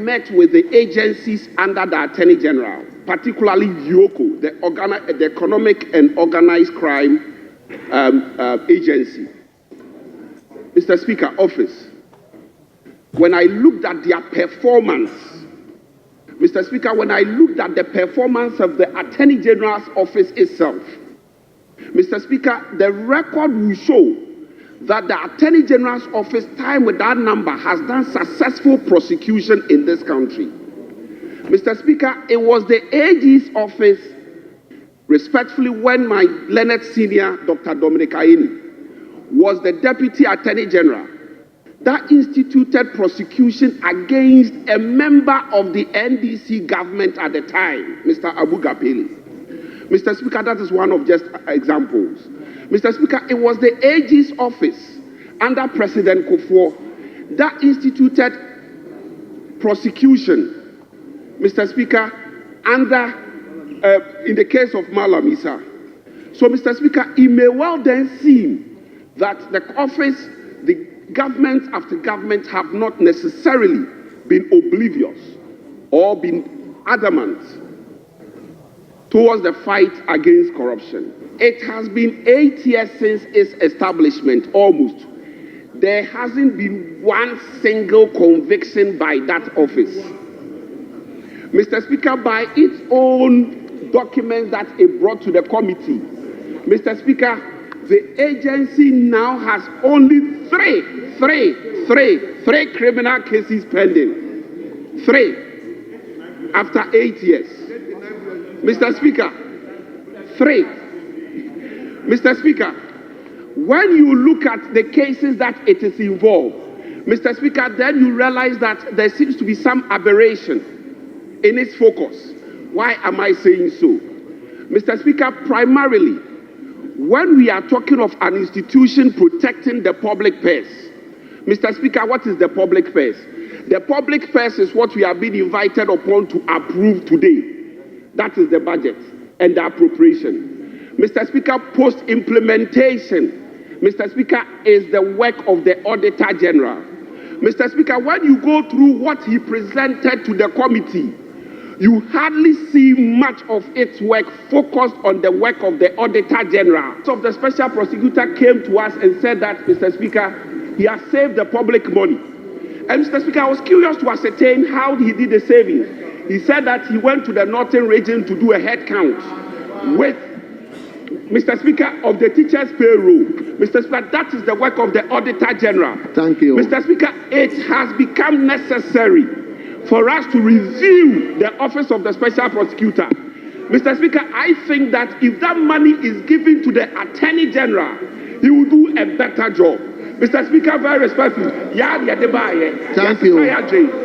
met with the agencies under the Attorney General, particularly YOCO, the Economic and Organized Crime Agency. Mr. Speaker, office, when I looked at their performance, Mr. Speaker, when I looked at the performance of the Attorney General's office itself, Mr. Speaker, the record will show that the Attorney General's office, time with that number, has done successful prosecution in this country. Mr. Speaker, it was the AG's office, respectfully, when my learned senior, Dr. Dominic Aini, was the Deputy Attorney General, that instituted prosecution against a member of the NDC government at the time, Mr. Awuah. Mr. Speaker, that is one of just examples. Mr. Speaker, it was the AG's office under President Baffuor that instituted prosecution, Mr. Speaker, in the case of Malam Issa. So, Mr. Speaker, it may well then seem that the office, the government after government have not necessarily been oblivious or been adamant towards the fight against corruption. It has been 8 years since its establishment, almost. There hasn't been one single conviction by that office. Mr. Speaker, by its own documents that it brought to the committee, Mr. Speaker, the agency now has only three criminal cases pending. 3 after 8 years. Mr. Speaker, 3. Mr. Speaker, when you look at the cases that it is involved, Mr. Speaker, then you realize that there seems to be some aberration in its focus. Why am I saying so? Mr. Speaker, primarily, when we are talking of an institution protecting the public purse, Mr. Speaker, what is the public purse? The public purse is what we have been invited upon to approve today. That is the budget and the appropriation. Mr. Speaker, post-implementation, Mr. Speaker, is the work of the Auditor General. Mr. Speaker, when you go through what he presented to the committee, you hardly see much of its work focused on the work of the Auditor General. So the Special Prosecutor came to us and said that, Mr. Speaker, he has saved the public money. And Mr. Speaker, I was curious to ascertain how he did the savings. He said that he went to the northern region to do a head count with, Mr. Speaker, of the teachers' payroll. Mr. Speaker, that is the work of the Auditor General. Thank you. Mr. Speaker, it has become necessary for us to review the office of the Special Prosecutor. Mr. Speaker, I think that if that money is given to the Attorney General, he will do a better job. Mr. Speaker, very respectfully, thank you.